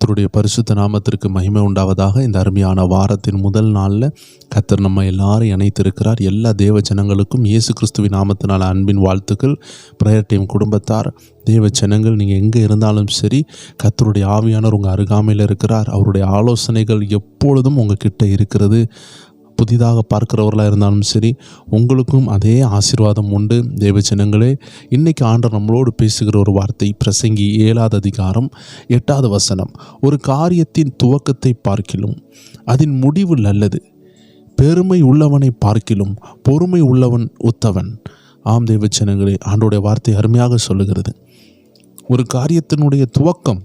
கர்த்தருடைய பரிசுத்த நாமத்திற்கு மகிமை உண்டாவதாக. இந்த அருமையான வாரத்தின் முதல் நாளில் கர்த்தர் நம்ம எல்லாரும் இணைத்திருக்கிறார். எல்லா தேவ ஜனங்களுக்கும் இயேசு கிறிஸ்துவின் நாமத்தினால அன்பின் வாழ்த்துக்கள். பிரேயர் டீம் குடும்பத்தார், தேவ ஜனங்கள், நீங்கள் எங்கே இருந்தாலும் சரி, கர்த்தருடைய ஆவியானவர் உங்கள் அருகாமையில் இருக்கிறார். அவருடைய ஆலோசனைகள் எப்பொழுதும் உங்கள் கிட்ட இருக்கிறது. புதிதாக பார்க்கிறவர்களாக இருந்தாலும் சரி, உங்களுக்கும் அதே ஆசீர்வாதம் உண்டு. தேவ ஜனங்களே, இன்றைக்கி ஆண்டவர் நம்மளோடு பேசுகிற ஒரு வார்த்தை பிரசங்கி 7வது அதிகாரம் 8வது வசனம். ஒரு காரியத்தின் துவக்கத்தை பார்க்கிலும் அதன் முடிவு நல்லது, பெருமை உள்ளவனை பார்க்கிலும் பொறுமை உள்ளவன் உத்தவன். ஆம் தேவ ஜனங்களே, ஆண்டோடைய வார்த்தை அருமையாக சொல்லுகிறது. ஒரு காரியத்தினுடைய துவக்கம்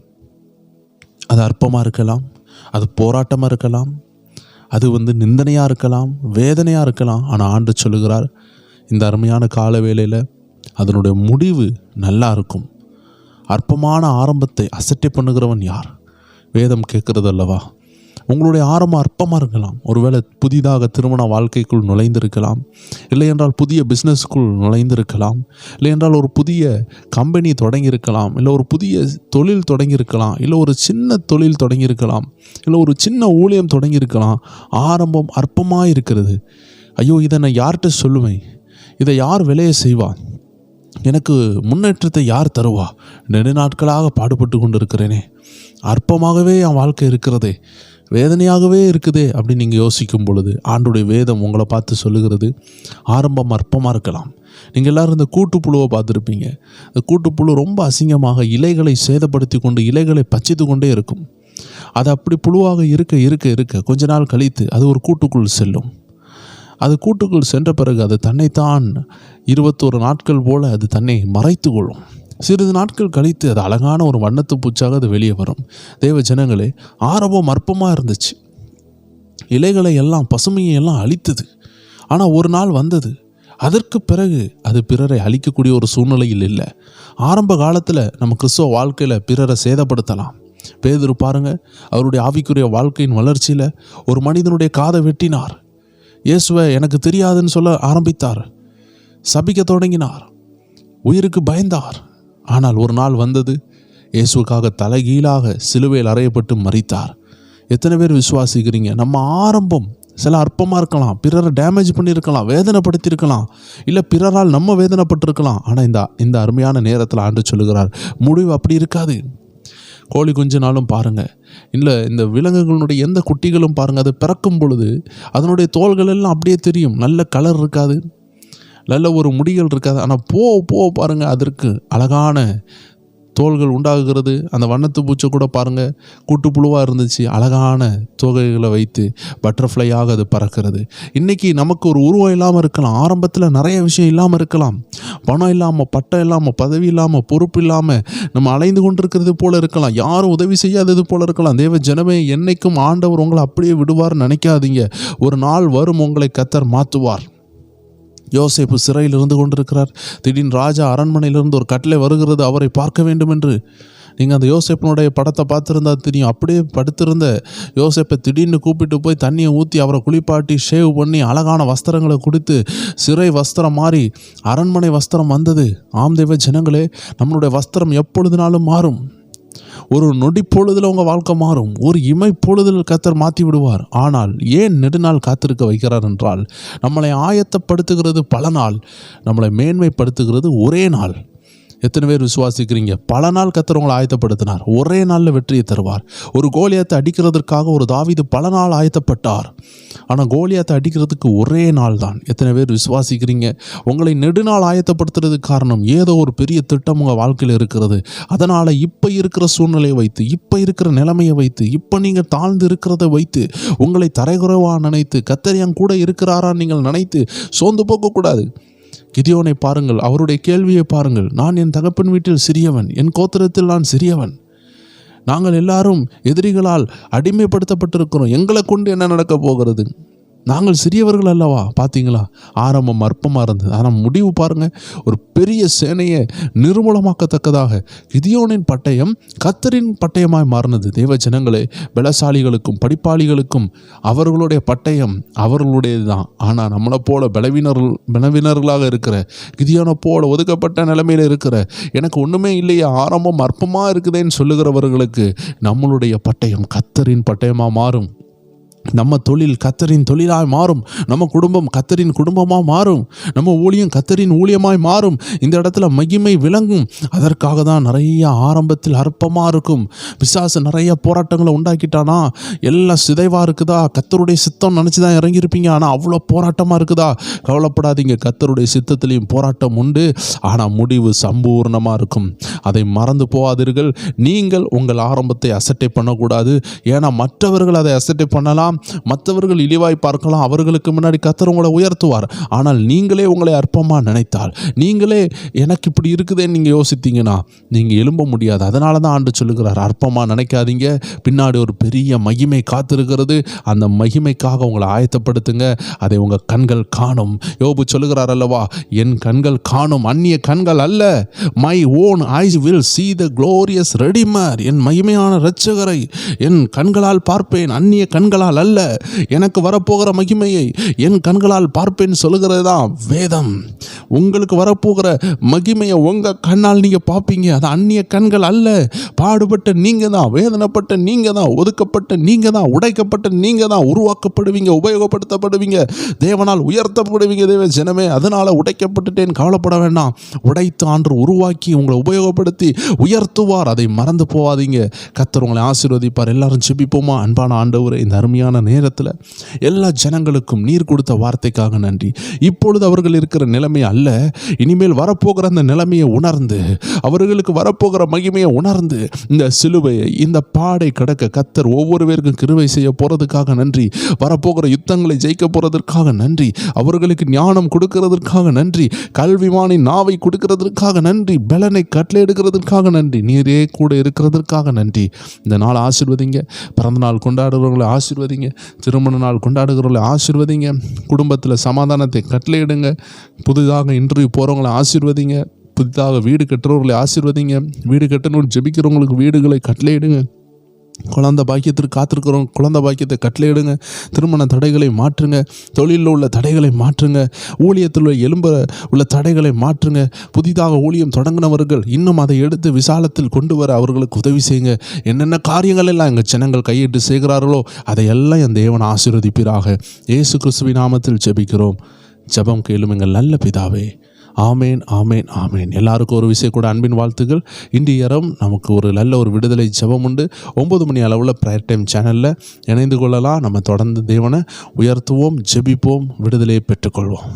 அது அற்பமாக இருக்கலாம், அது போராட்டமாக இருக்கலாம், அது நிந்தனையாக இருக்கலாம், வேதனையாக இருக்கலாம். ஆனால் ஆண்டு சொல்லுகிறார், இந்த அருமையான கால வேளையில் அதனுடைய முடிவு நல்லா இருக்கும். அற்பமான ஆரம்பத்தை அசட்டை பண்ணுகிறவன் யார்? வேதம் கேட்குறது அல்லவா? உங்களுடைய ஆரம்பம் அற்பமாக இருக்கலாம். ஒருவேளை புதிதாக திருமண வாழ்க்கைக்குள் நுழைந்திருக்கலாம், இல்லை என்றால் புதிய பிஸ்னஸ்க்குள் நுழைந்திருக்கலாம், இல்லை என்றால் ஒரு புதிய கம்பெனி தொடங்கியிருக்கலாம், இல்லை ஒரு புதிய தொழில் தொடங்கியிருக்கலாம், இல்லை ஒரு சின்ன தொழில் தொடங்கியிருக்கலாம், இல்லை ஒரு சின்ன ஊழியம் தொடங்கியிருக்கலாம். ஆரம்பம் அற்பமாக இருக்கிறது. ஐயோ, இதை நான் யார்கிட்ட சொல்லுவேன்? இதை யார் விலையை செய்வா? எனக்கு முன்னேற்றத்தை யார் தருவா? நெடுநாட்களாக பாடுபட்டு கொண்டு இருக்கிறேனே, அற்பமாகவே என் வாழ்க்கை இருக்கிறதே, வேதனையாகவே இருக்குதே அப்படின்னு நீங்கள் யோசிக்கும் பொழுது ஆண்டுடைய வேதம் உங்களை பார்த்து சொல்லுகிறது, ஆரம்பம் அற்பமாக இருக்கலாம். நீங்கள் எல்லோரும் இந்த கூட்டுப்புழுவை பார்த்துருப்பீங்க. இந்த கூட்டுப்புழு ரொம்ப அசிங்கமாக இலைகளை சேதப்படுத்தி கொண்டு இலைகளை பச்சித்து கொண்டே இருக்கும். அது அப்படி புழுவாக இருக்க இருக்க இருக்க கொஞ்ச நாள் கழித்து அது ஒரு கூட்டுக்குள் செல்லும். அது கூட்டுக்குள் சென்ற பிறகு அது தன்னைத்தான் 21 நாட்கள் போல் அது தன்னை மறைத்து கொள்ளும். சிறிது நாட்கள் கழித்து அது அழகான ஒரு வண்ணத்து பூச்சாக அது வெளியே வரும். தேவ ஜனங்களே, ஆரம்பம் அற்பமாக இருந்துச்சு, இலைகளை எல்லாம் பசுமையை எல்லாம் அழித்தது. ஆனால் ஒரு நாள் வந்தது, அதற்கு பிறகு அது பிறரை அழிக்கக்கூடிய ஒரு சூழ்நிலையில் இல்லை. ஆரம்ப காலத்தில் நம்ம கிறிஸ்துவ வாழ்க்கையில் பிறரை சேதப்படுத்தலாம். பேதுரு பாருங்க, அவருடைய ஆவிக்குரிய வாழ்க்கையின் வளர்ச்சியில் ஒரு மனிதனுடைய காதை வெட்டினார். இயேசுவை எனக்கு தெரியாதுன்னு சொல்ல ஆரம்பித்தார், சபிக்க தொடங்கினார், உயிருக்கு பயந்தார். ஆனால் ஒரு நாள் வந்தது, இயேசுக்காக தலைகீழாக சிலுவையில் அறையப்பட்டு மரித்தார். எத்தனை பேர் விசுவாசிக்கிறீங்க? நம்ம ஆரம்பம் சில அற்பமாக இருக்கலாம், பிறரை டேமேஜ் பண்ணியிருக்கலாம், வேதனைப்படுத்தியிருக்கலாம், இல்லை பிறரால் நம்ம வேதனைப்பட்டிருக்கலாம். ஆனால் இந்த அருமையான நேரத்தில் ஆண்டு சொல்லுகிறார், முடிவு அப்படி இருக்காது. கோழி குஞ்சு நாளும் பாருங்கள், இல்லை இந்த விலங்குகளுடைய எந்த குட்டிகளும் பாருங்கள், அது பிறக்கும் பொழுது அதனுடைய தோள்கள் எல்லாம் அப்படியே தெரியும், நல்ல கலர் இருக்காது, நல்ல ஒரு முடிகள் இருக்காது. ஆனால் போக பாருங்கள், அதற்கு அழகான தோள்கள் உண்டாகுகிறது. அந்த வண்ணத்து பூச்சை கூட பாருங்கள், கூட்டுப்புழுவாக இருந்துச்சு, அழகான தோகைகளை வைத்து பட்டர்ஃப்ளையாக அது பறக்கிறது. இன்றைக்கி நமக்கு ஒரு உருவம் இல்லாமல் இருக்கலாம், ஆரம்பத்தில் நிறைய விஷயம் இல்லாமல் இருக்கலாம், பணம் இல்லாமல், பட்டம் இல்லாமல், பதவி இல்லாமல், பொறுப்பு இல்லாமல் நம்ம அலைந்து கொண்டிருக்கிறது போல் இருக்கலாம், யாரும் உதவி செய்யாதது போல் இருக்கலாம். தேவ ஜனமே, என்னைக்கும் ஆண்டவர் உங்களை அப்படியே விடுவார்னு நினைக்காதீங்க. ஒரு நாள் வரும், உங்களை கர்த்தர் மாற்றுவார். யோசேப்பு சிறையில் இருந்து கொண்டிருக்கிறார். திடீர்னு ராஜா அரண்மனையிலிருந்து ஒரு கட்டளை வருகிறது, அவரை பார்க்க வேண்டும் என்று. நீங்கள் அந்த யோசேப்பினுடைய படத்தை பார்த்துருந்தா தெரியும். அப்படியே படுத்திருந்த யோசேப்பை திடீர்னு கூப்பிட்டு போய் தண்ணியை ஊற்றி அவரை குளிப்பாட்டி ஷேவ் பண்ணி அழகான வஸ்திரங்களை கொடுத்து சிறை வஸ்திரம் மாறி அரண்மனை வஸ்திரம் வந்தது. ஆம் தேவ ஜனங்களே, நம்மளுடைய வஸ்திரம் எப்பொழுதுனாலும் மாறும். ஒரு நொடி பொழுதில் உங்கள் வாழ்க்கை மாறும். ஒரு இமை பொழுதில் கர்த்தர் மாற்றி விடுவார். ஆனால் ஏன் நெடுநாள் காத்திருக்க வைக்கிறார் என்றால், நம்மளை ஆயத்தப்படுத்துகிறது பல நாள், நம்மளை மேன்மைப்படுத்துகிறது ஒரே நாள். எத்தனை பேர் விசுவாசிக்கிறீங்க? பல நாள் கர்த்தர் உங்களை ஆயத்தப்படுத்தினார், ஒரே நாளில் வெற்றியை தருவார். ஒரு கோலியாத்தை அடிக்கிறதுக்காக ஒரு தாவீது பல நாள் ஆயத்தப்பட்டார், ஆனால் கோலியாத்தை அடிக்கிறதுக்கு ஒரே நாள் தான். எத்தனை பேர் விசுவாசிக்கிறீங்க? உங்களை நெடுநாள் ஆயத்தப்படுத்துறதுக்கு காரணம் ஏதோ ஒரு பெரிய திட்டம் உங்கள் வாழ்க்கையில் இருக்கிறது. அதனால் இப்போ இருக்கிற சூழ்நிலையை வைத்து, இப்போ இருக்கிற நிலைமையை வைத்து, இப்போ நீங்கள் தாழ்ந்து இருக்கிறத வைத்து உங்களை தரைகுறைவாக நினைத்து, கர்த்தர் என் கூட இருக்கிறாரான்னு நீங்கள் நினைத்து சோர்ந்து போகக்கூடாது. கிதியோனை பாருங்கள், அவருடைய கேள்வியை பாருங்கள். நான் என் தகப்பன் வீட்டில் சிறியவன், என் கோத்திரத்தில் நான் சிறியவன், நாங்கள் எல்லாரும் எதிரிகளால் அடிமைப்படுத்தப்பட்டிருக்கிறோம், எங்களை கொண்டு என்ன நடக்க போகிறது? நாங்கள் சிறியவர்கள் அல்லவா? பார்த்தீங்களா, ஆரம்பம் அற்பமாக இருந்தது, ஆனால் முடிவு பாருங்கள், ஒரு பெரிய சேனையை நிர்மூலமாக்கத்தக்கதாக கிதியோனின் பட்டயம் கர்த்தரின் பட்டயமாய் மாறினது. தேவ ஜனங்களே, பலசாலிகளுக்கும் படிப்பாளிகளுக்கும் அவர்களுடைய பட்டயம் அவர்களுடையது தான். ஆனால் நம்மளை போல பலவீனர்களாக இருக்கிற, கிதியோனை போல ஒதுக்கப்பட்ட நிலைமையில் இருக்கிற, எனக்கு ஒன்றுமே இல்லையா, ஆரம்பம் அற்பமாக இருக்குதேன்னு சொல்லுகிறவர்களுக்கு நம்மளுடைய பட்டயம் கர்த்தரின் பட்டயமாக மாறும். நம்ம தொழில் கர்த்தரின் தொழிலாய் மாறும். நம்ம குடும்பம் கர்த்தரின் குடும்பமாக மாறும். நம்ம ஊழியம் கர்த்தரின் ஊழியமாய் மாறும். இந்த இடத்துல மகிமை விளங்கும். அதற்காக தான் நிறைய ஆரம்பத்தில் அற்பமாக இருக்கும். பிசாசு நிறைய போராட்டங்களை உண்டாக்கிட்டானா, எல்லாம் சிதைவாக இருக்குதா, கர்த்தருடைய சித்தம் நினச்சி தான் இறங்கியிருப்பீங்க, ஆனால் அவ்வளோ போராட்டமாக இருக்குதா, கவலைப்படாதீங்க. கர்த்தருடைய சித்தத்திலையும் போராட்டம் உண்டு, ஆனால் முடிவு சம்பூர்ணமாக இருக்கும். அதை மறந்து போகாதீர்கள். நீங்கள் உங்கள் ஆரம்பத்தை அசட்டை பண்ணக்கூடாது. ஏன்னா மற்றவர்கள் அதை அசட்டை பண்ணலாம், மற்றவர்கள் இழிவாய் பார்க்கலாம், அவர்களுக்கு முன்னாடி கர்த்தர் உங்களை உயர்த்துவார். ஆனால் நீங்களே உங்களை அற்பமாக நினைத்தால், நீங்களே எனக்கு இப்படி இருக்குதேன்னு நீங்கள் யோசித்தீங்கன்னா நீங்கள் எழும்ப முடியாது. அதனால தான் ஆண்டு சொல்லுகிறார், அற்பமாக நினைக்காதீங்க, பின்னாடி ஒரு பெரிய மகிமை காத்திருக்கிறது. அந்த மகிமைக்காக உங்களை ஆயத்தப்படுத்துங்க. அதை உங்கள் கண்கள் காணும். யோபு சொல்லுகிறார் அல்லவா, என் கண்கள் காணும், அந்நிய கண்கள் அல்ல. My own eyes will see the glorious redeemer. என் மகிமையான இரட்சகரை என் கண்களால் பார்ப்பேன், அந்நிய கண்களால் அல்ல. எனக்கு வரப்போகிற மகிமையை என் கண்களால் பார்ப்பேன் சொல்லுகிறது தான் வேதம். உங்களுக்கு வரப்போகிற மகிமையை உங்கள் கண்ணால் நீங்கள் பார்ப்பீங்க. அது அந்நிய கண்கள் அல்ல. பாடுபட்ட நீங்கள் தான், வேதனைப்பட்ட நீங்கள் தான், ஒதுக்கப்பட்ட நீங்கள் தான், உடைக்கப்பட்ட நீங்கள் தான் உருவாக்கப்படுவீங்க, உபயோகப்படுத்தப்படுவீங்க, தேவனால் உயர்த்தப்படுவீங்க. தேவ ஜனமே, அதனால் உடைக்கப்பட்டுட்டேன் கவலைப்பட வேண்டாம். உடைத்து ஆண்டு உருவாக்கி உங்களை உபயோகப்படுத்தி உயர்த்துவார். அதை மறந்து போகாதீங்க. கர்த்தர் உங்களை ஆசீர்வதிப்பார். எல்லாரும் ஜெபிப்போமா? அன்பான ஆண்டவரே, இந்த அருமையான நேரத்தில் எல்லா ஜனங்களுக்கும் நீர் கொடுத்த வார்த்தைக்காக நன்றி. இப்பொழுது அவர்கள் இருக்கிற நிலைமை அல்ல, இனிமேல் வரப்போகிற அந்த நிலைமையை உணர்ந்து, அவர்களுக்கு வரப்போகிற மகிமையை உணர்ந்து, இந்த சிலுவையை, இந்த பாடை கடக்க கர்த்தர் ஒவ்வொரு பேருக்கும் கிருபை செய்ய போறதுக்காக நன்றி. வரப்போகிற யுத்தங்களை ஜெயிக்க போறதற்காக நன்றி. அவர்களுக்கு ஞானம் கொடுக்கிறதற்காக நன்றி. கல்விமானின் நாவை கொடுக்கிறதற்காக நன்றி. பலனை கட்டளை எடுக்கிறதற்காக நன்றி. நீரே கூட இருக்கிறதற்காக நன்றி. இந்த நாள் ஆசீர்வதிங்க. பிறந்த நாள் கொண்டாடுறவங்களை ஆசீர்வதிங்க. திருமண நாள் கொண்டாடுகிறவர்களை ஆசீர்வதிங்க. குடும்பத்தில் சமாதானத்தை கட்டளையிடுங்க. புதிதாக இன்டர்வியூ போகிறவங்களை ஆசீர்வதிங்க. புதிதாக வீடு கட்டுறவர்களை ஆசீர்வதிங்க. வீடு கட்டணும்னு ஜெபிக்கிறவங்களுக்கு வீடுகளை கட்டளையிடுங்க. குழந்தை பாக்கியத்திற்கு காத்திருக்கிறோம், குழந்தை பாக்கியத்தை கட்டளையிடுங்க. திருமண தடைகளை மாற்றுங்க. தொழிலில் உள்ள தடைகளை மாற்றுங்க. ஊழியத்தில் உள்ள தடைகளை மாற்றுங்க. புதிதாக ஊழியம் தொடங்கினவர்கள் இன்னும் அதை எடுத்து விசாலத்தில் கொண்டு வர அவர்களுக்கு உதவி செய்யுங்க. என்னென்ன காரியங்கள் எல்லாம் எங்கள் ஜனங்கள் கையிட்டு செய்கிறார்களோ அதையெல்லாம் என் தேவன் ஆசீர்வதிப்பீராக. இயேசு கிறிஸ்துவின் நாமத்தில் ஜெபிக்கிறோம். ஜெபம் கேளும் எங்கள் நல்ல பிதாவே. ஆமேன், ஆமேன், ஆமேன். எல்லாருக்கும் ஒரு விஷயம் கூட அன்பின் வாழ்த்துக்கள். இன்றைய இரவு நமக்கு ஒரு நல்ல ஒரு விடுதலை ஜெபம் உண்டு. 9 மணி அளவில் ப்ரேயர் டைம் சேனலில் இணைந்து கொள்ளலாம். நம்ம தொடர்ந்து தேவனை உயர்த்துவோம், ஜெபிப்போம், விடுதலையை பெற்றுக்கொள்வோம்.